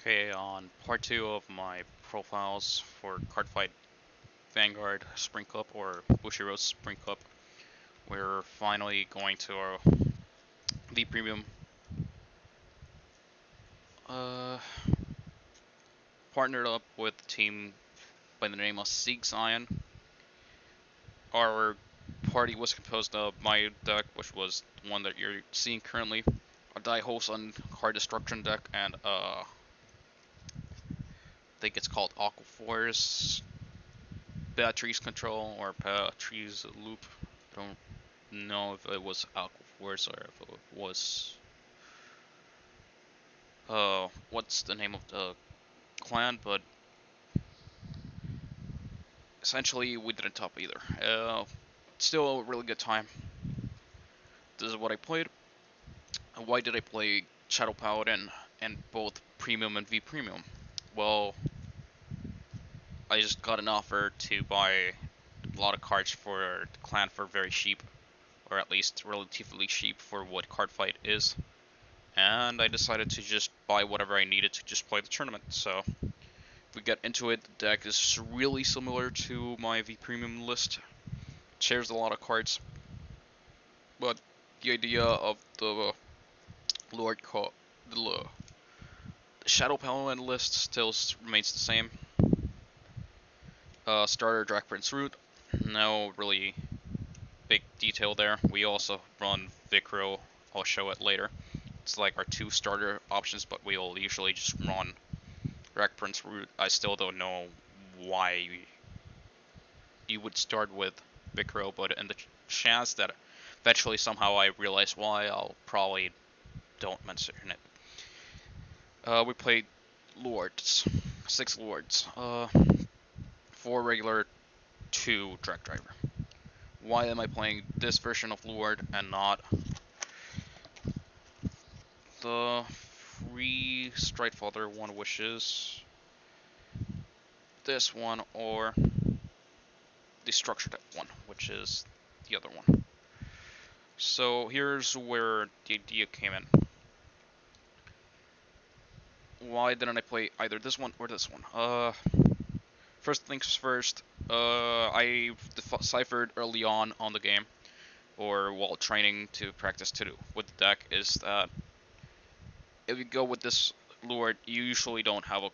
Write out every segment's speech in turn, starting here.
Okay, on part 2 of my profiles for Cardfight Vanguard Spring Cup or Bushiroad's Spring Cup, we're finally going to our V Premium. Uh, Partnered up with a team by the name of Sieg Zion. Our party was composed of my deck, which was one that you're seeing currently, a Die Hosen Card Destruction deck, and I think it's called Aqua Force Batteries Control or Batteries Loop. I don't know if it was Aqua Force or if it was what's the name of the clan, but essentially we didn't top either. Still a really good time. This is what I played. Why did I play Shadow Paladin and both Premium and V Premium? Well, I just got an offer to buy a lot of cards for the clan for very cheap, or at least relatively cheap for what card fight is. And I decided to just buy whatever I needed to just play the tournament. So if we get into it, the deck is really similar to my V Premium list. It shares a lot of cards, but the idea of the Luard the Shadow Paladin list still remains the same. Starter Drag Prince Root, no really big detail there. We also run Vicro, I'll show it later. It's like our two starter options, but we'll usually just run Drag Prince Root. I still don't know why you would start with Vicro, but in the chance that eventually somehow I realize why, I'll probably don't mention it. We played Lords, 6 Lords, 4 regular, 2 Drag Driver. Why am I playing this version of Luard and not the free Stridefather one, which is this one, or the structured one, which is the other one? So here's where the idea came in. Why didn't I play either this one or this one? First things first, I deciphered early on the game, or while training to practice to do with the deck, is that if you go with this Luard, you usually don't have a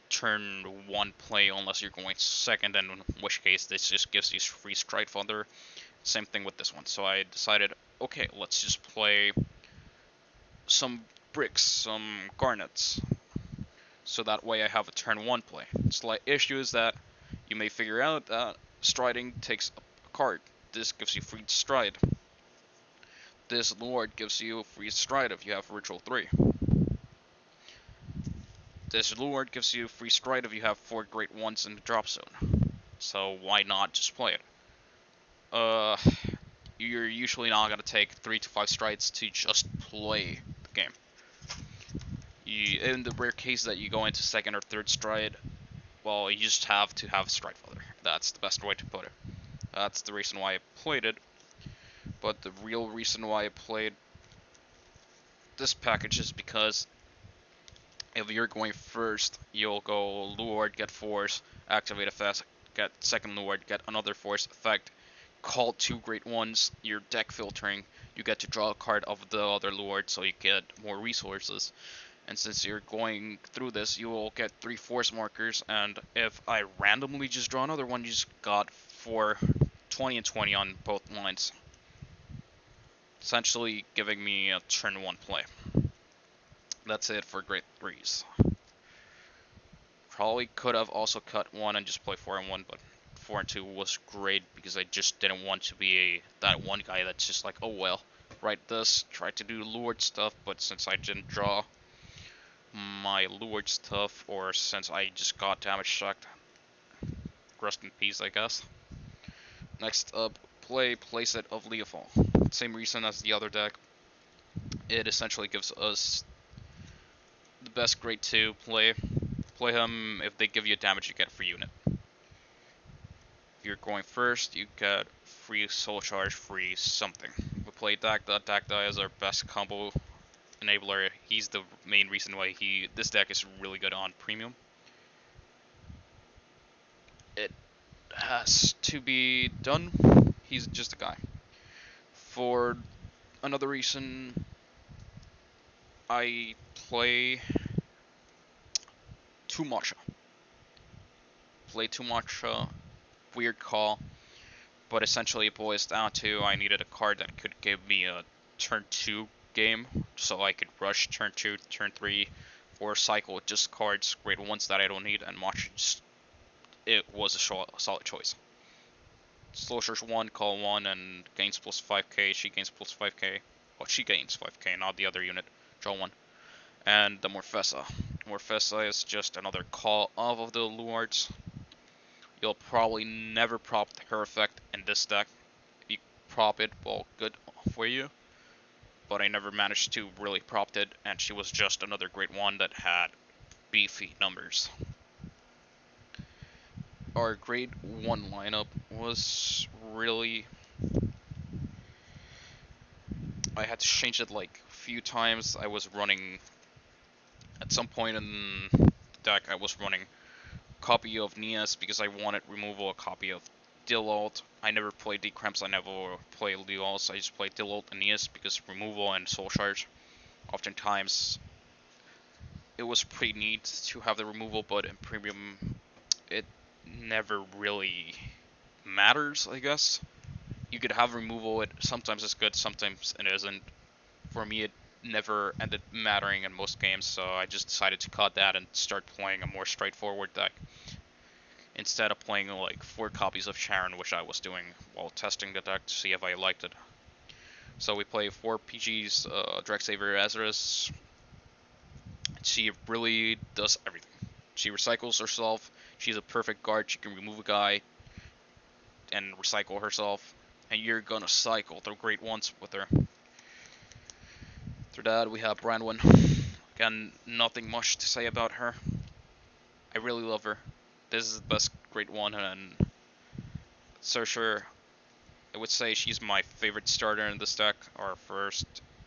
turn 1 play unless you're going second, and in which case this just gives you free Stridefather. Same thing with this one. So I decided, okay, let's just play some bricks, some garnets, so that way I have a turn 1 play. Slight issue is that you may figure out that striding takes a card. This gives you free stride. This Lord gives you free stride if you have Ritual 3. This Luard gives you free stride if you have 4 Great Ones in the drop zone. So why not just play it? You're usually not gonna take 3 to 5 strides to just play the game. In the rare case that you go into second or third stride, well, you just have to have Stridefather. That's the best way to put it. That's the reason why I played it. But the real reason why I played this package is because if you're going first, you'll go Luard, get force, activate a fast, get second Luard, get another force effect, call 2 Great Ones, your deck filtering, you get to draw a card of the other Luard so you get more resources. And since you're going through this, you will get 3 force markers, and if I randomly just draw another one, you just got 4 20 and 20 on both lines. Essentially giving me a turn 1 play. That's it for Great 3s. Probably could have also cut 1 and just play 4 and 1, but 4 and 2 was great because I just didn't want to be that one guy that's just like, oh well, write this, try to do Luard stuff, but since I didn't draw my Luard stuff, or since I just got damage shocked, rest in peace, I guess. Next up, play playset of Leofall. Same reason as the other deck. It essentially gives us the best grade 2 play. Play him, if they give you damage, you get a free unit. If you're going first, you get free soul charge, free something. We play Dagda. Dagda is our best combo enabler. he's the main reason why this deck is really good on premium. It has to be done. He's just a guy. For another reason, I play too much. Play too much. Weird call, but essentially it boils down to I needed a card that could give me a turn 2 game, so I could rush turn 2, turn 3, or cycle with just cards, grade 1s that I don't need, and it was a solid choice. Slosher's 1, call 1, and gains plus 5k, she gains plus 5k. Well, she gains 5k, not the other unit. Draw 1. And the Morfessa. Morfessa is just another call off of the Luards. You'll probably never prop her effect in this deck. If you prop it, well, good for you. But I never managed to really prop it, and she was just another great one that had beefy numbers. Our grade 1 lineup was really... I had to change it like a few times. I was running... At some point in the deck, I was running a copy of Nias because I wanted removal, a copy of Dillalt. I never played Decramps, I never played Leals. I just played Dillalt and Nias because removal and Soul Charge. Oftentimes, it was pretty neat to have the removal, but in premium, it never really matters, I guess. You could have removal, sometimes it's good, sometimes it isn't. For me, it never ended mattering in most games, so I just decided to cut that and start playing a more straightforward deck. Instead of playing like 4 copies of Sharon, which I was doing while testing the deck to see if I liked it. So we play 4 PGs, Drexaver Azarus. She really does everything. She recycles herself, she's a perfect guard, she can remove a guy and recycle herself, and you're gonna cycle through great ones with her. After that, we have Branwen. Again, nothing much to say about her. I really love her. This is the best grade 1, and Searcher, I would say she's my favorite starter in this deck, or first,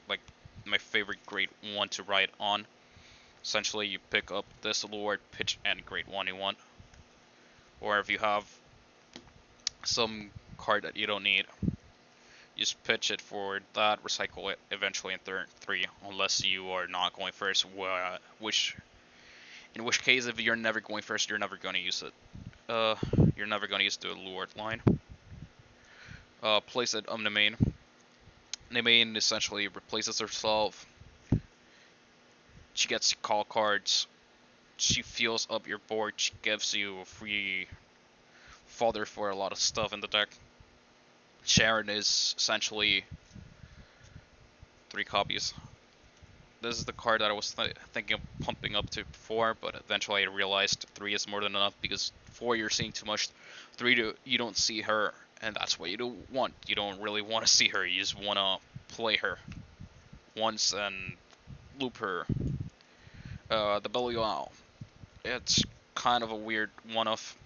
like, my favorite grade 1 to ride on. Essentially, you pick up this Luard, pitch any grade 1 you want. Or if you have some card that you don't need, you just pitch it for that, recycle it eventually in turn 3, unless you are not going first, in which case, if you're never going first, you're never going to use it. You're never going to use the Luard line. Place it on the main. The main essentially replaces herself. She gets to call cards. She fills up your board. She gives you a free fodder for a lot of stuff in the deck. Sharon is essentially 3 copies. This is the card that I was thinking of pumping up to 4, but eventually I realized 3 is more than enough because 4 you're seeing too much. 3 you don't see her, and that's what you don't want. You don't really want to see her. You just want to play her once and loop her. The Belial. It's kind of a weird one-off,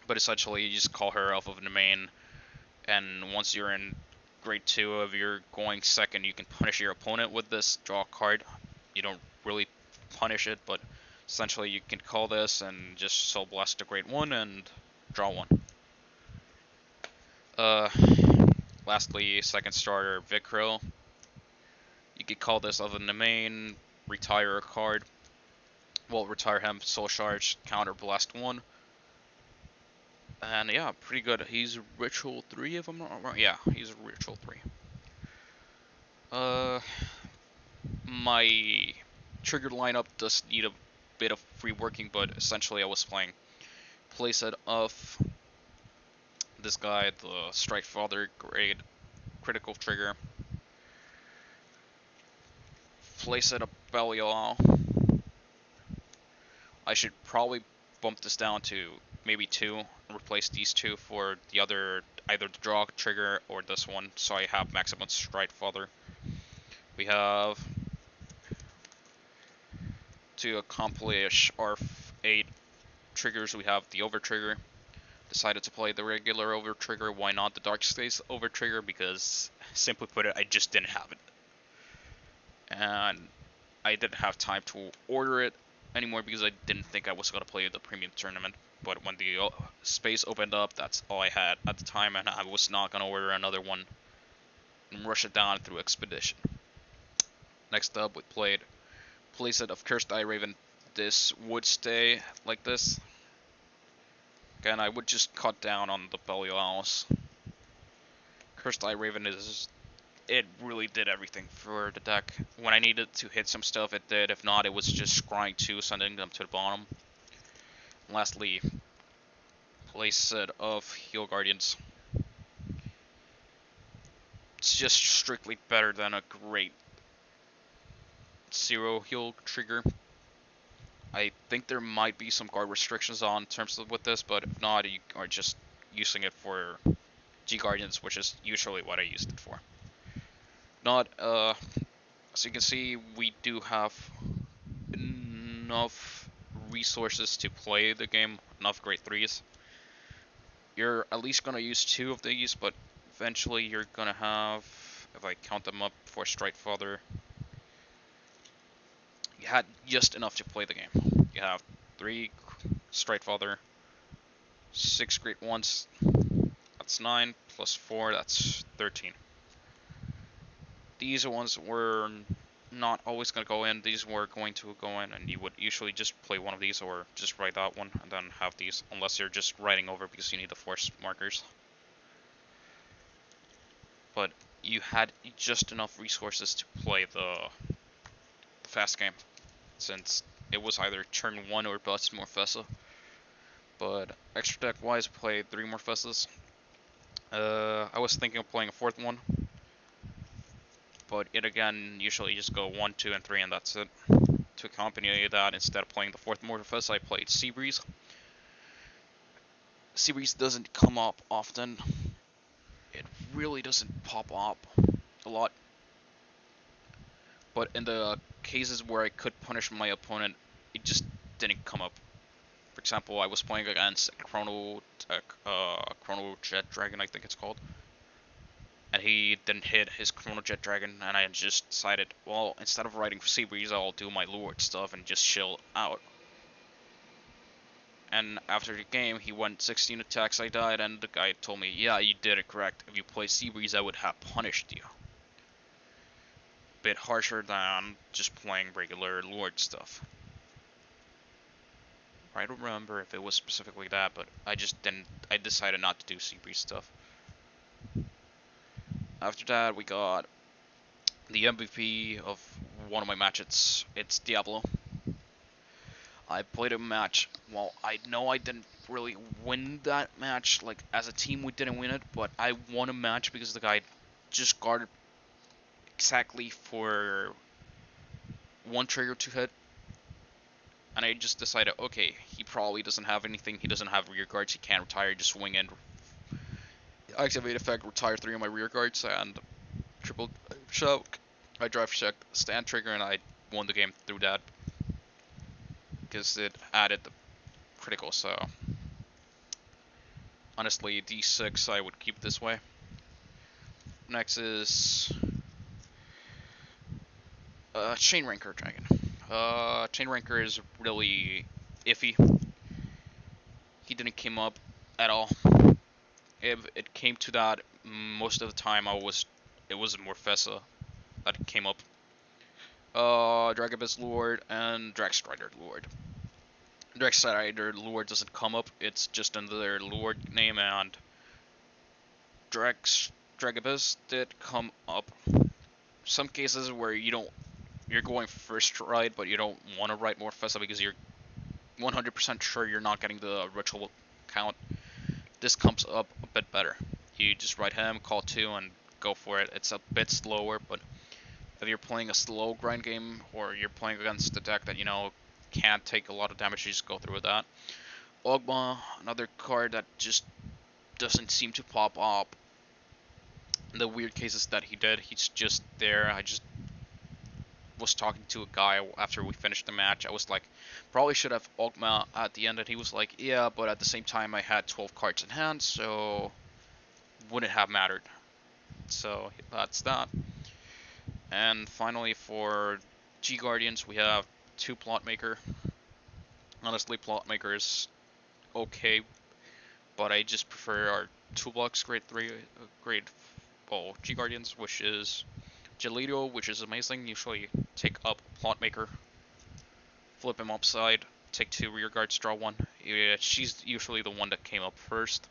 but essentially you just call her off of the main, and once you're in grade 2, if you're going second, you can punish your opponent with this, draw a card. You don't really punish it, but essentially you can call this and just Soul Blast to grade 1 and draw 1. Lastly, second starter, Vikro. You could call this other than the main, retire a card. Well, retire him, Soul Charge, counter Blast 1. And yeah, pretty good. He's Ritual 3 if I'm not wrong. Yeah, he's Ritual 3. My triggered lineup does need a bit of reworking, but essentially I was playing playset of this guy, the Strike Father grade critical trigger. Playset of Belial. I should probably bump this down to maybe 2 and replace these 2 for the other, either the draw trigger or this one, so I have maximum Strike Father. We have, to accomplish our 8 triggers, we have the over trigger. Decided to play the regular over trigger. Why not the Dark Space over trigger? Because, simply put it, I just didn't have it. And I didn't have time to order it anymore because I didn't think I was gonna play the premium tournament. But when the space opened up, that's all I had at the time, and I was not gonna order another one and rush it down through Expedition. Next up, we played playset of Cursed Eye Raven. This would stay like this. Again, I would just cut down on the belly allowance. Cursed Eye Raven it really did everything for the deck. When I needed to hit some stuff, it did. If not, it was just scrying 2, sending them to the bottom. And lastly, playset of Heal Guardians. It's just strictly better than a great 0 heal trigger. I think there might be some guard restrictions on terms of with this, but if not, you are just using it for G Guardians, which is usually what I used it for. Not, as you can see, we do have enough resources to play the game, enough grade 3s. You're at least gonna use 2 of these, but eventually you're gonna have, if I count them up for Strike Father, you had just enough to play the game. You have 3 Strike Father, 6 Great Ones, that's 9, plus 4, that's 13. These ones were not always going to go in, these were going to go in, and you would usually just play one of these or just write that one and then have these, unless you're just writing over because you need the force markers. But you had just enough resources to play the fast game, since it was either turn 1 or bust Morfessa. But extra deck wise, played 3 Morfessas. I was thinking of playing a 4th one, but yet again, usually just go 1, 2, and 3, and that's it. To accompany that, instead of playing the 4th Morpheus, I played Seabreeze. Seabreeze doesn't come up often. It really doesn't pop up a lot. But in the cases where I could punish my opponent, it just didn't come up. For example, I was playing against Chrono Jet Dragon, I think it's called. And he didn't hit his Chrono Jet Dragon, and I just decided, well, instead of riding for Seabreeze, I'll do my Luard stuff and just chill out. And after the game, he went 16 attacks, I died, and the guy told me, yeah, you did it correct. If you play Seabreeze, I would have punished you. Bit harsher than just playing regular Luard stuff. I don't remember if it was specifically that, but I decided not to do Seabreeze stuff. After that, we got the MVP of one of my matches. It's Diablo. I played a match. Well, I know I didn't really win that match. Like, as a team, we didn't win it, but I won a match because the guy just guarded exactly for 1 trigger to hit. And I just decided, okay, he probably doesn't have anything. He doesn't have rear guards. He can't retire. Just swing in. Activate effect, retire 3 of my rear guards, and triple choke. I drive check stand trigger, and I won the game through that because it added the critical. So honestly, D6 I would keep this way. Next is Chain Ranker Dragon. Chain Ranker is really iffy. He didn't come up at all. If it came to that, most of the time it was Morfessa that came up. Dragabus Luard and Dragstrider Luard. Dragstrider Luard doesn't come up, it's just under their Luard name, and Dragabus did come up. Some cases where you're going first ride, but you don't want to ride Morfessa because you're 100% sure you're not getting the ritual count. This comes up a bit better. You just ride him, call 2, and go for it. It's a bit slower, but if you're playing a slow grind game, or you're playing against a deck that, can't take a lot of damage, you just go through with that. Ogma, another card that just doesn't seem to pop up. In the weird cases that he did, he's just there. I just was talking to a guy after we finished the match. I was like, probably should have Ogma at the end, and he was like, yeah, but at the same time I had 12 cards in hand, so wouldn't have mattered. So that's that. And finally, for G Guardians, we have 2 Plot Maker. Honestly, Plot Maker is okay, but I just prefer our toolbox grade 3, G Guardians, which is Gelito, which is amazing. Usually take up Plot Maker, flip him upside, take 2 rear guards, draw 1. Yeah, she's usually the one that came up first.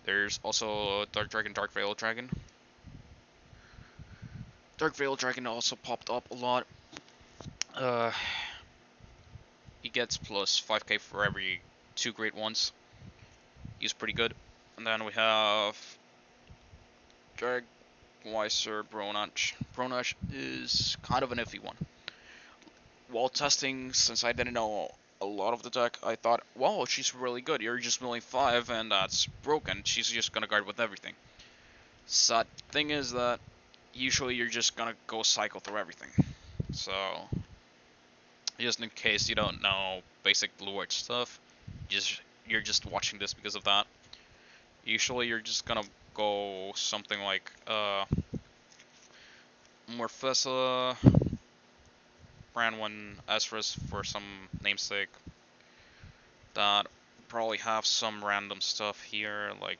There's also Dark Dragon, Dark Veil Dragon. Dark Veil Dragon also popped up a lot. He gets plus 5k for every 2 great ones. He's pretty good. And then we have Dragweiser Bronach. Bronach is kind of an iffy one. While testing, since I didn't know a lot of the deck, I thought, wow, she's really good. You're just milling 5 and that's broken. She's just gonna guard with everything. Sad thing is that usually you're just gonna go cycle through everything. So, just in case you don't know basic Luard stuff, you're just watching this because of that. Usually you're just gonna go something like Morfessa, Branwen, Esras for some namesake. That probably have some random stuff here, like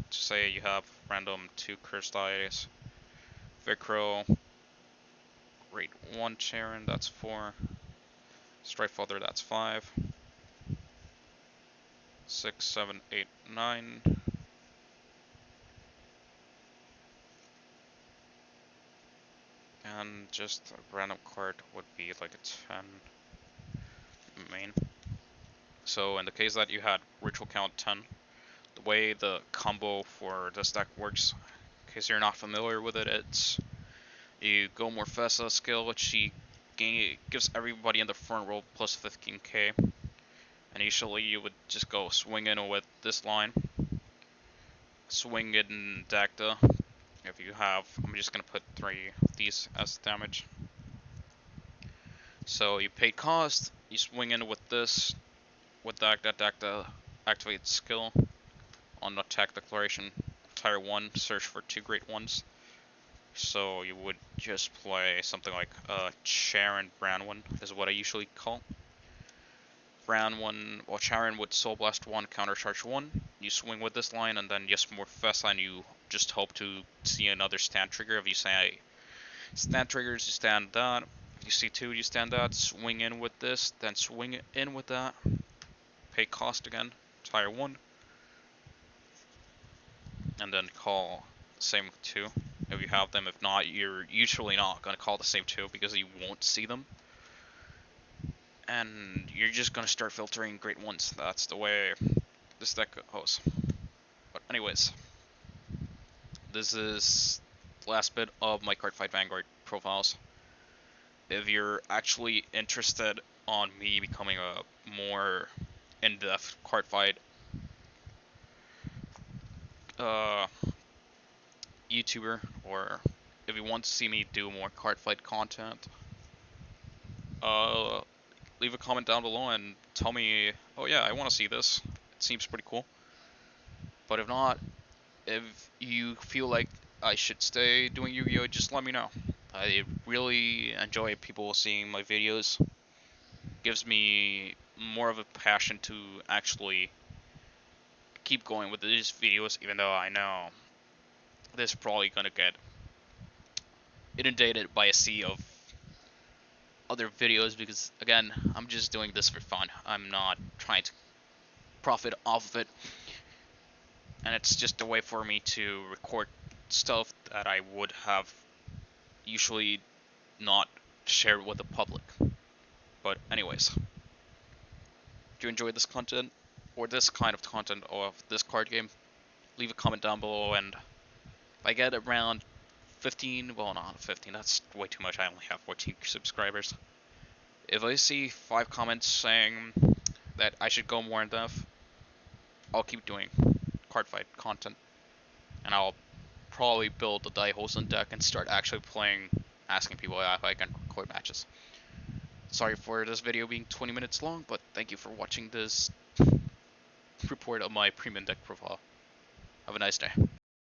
to say you have random 2 Cursed Eyes, Vicro, Rate 1 Charon, that's 4, Strife Father, that's 5, 6, 7, 8, 9. And just a random card would be like a 10 main. So in the case that you had Ritual Count 10, the way the combo for this deck works, in case you're not familiar with it, it's you go Morfessa skill, which she gives everybody in the front row plus 15k. And usually you would just go swing in with this line, swing in Dacta. If you have, I'm just gonna put 3 of these as damage. So you pay cost, you swing in with this, with Dacta. Dacta activates skill on attack declaration. Tire 1, search for 2 great ones. So you would just play something like Charon Branwen is what I usually call. Branwen, well, Charon would Soul Blast 1, Countercharge 1. You swing with this line and then just Morfessa, and you just hope to see another stand trigger. If you say stand triggers, you stand that. If you see 2, you stand that. Swing in with this, then swing in with that. Pay cost again, tire 1. And then call the same 2 if you have them. If not, you're usually not going to call the same 2 because you won't see them. And you're just going to start filtering great ones. That's the way this deck goes. But anyways, this is the last bit of my Cardfight Vanguard profiles. If you're actually interested on me becoming a more in-depth Cardfight YouTuber, or if you want to see me do more Cardfight content, leave a comment down below and tell me, oh yeah, I want to see this. It seems pretty cool. But if not, if you feel like I should stay doing Yu-Gi-Oh, just let me know. I really enjoy people seeing my videos. Gives me more of a passion to actually keep going with these videos, even though I know this is probably gonna get inundated by a sea of other videos, because again, I'm just doing this for fun. I'm not trying to profit off of it, and it's just a way for me to record stuff that I would have usually not shared with the public. But anyways, if you enjoyed this content, or this kind of content of this card game, leave a comment down below, and if I get around 15, well, not 15, that's way too much, I only have 14 subscribers. If I see 5 comments saying that I should go more in depth, I'll keep doing Cardfight content, and I'll probably build the die holes on deck and start actually playing, asking people if I can record matches. Sorry for this video being 20 minutes long, but thank you for watching this report of my premium deck profile. Have a nice day.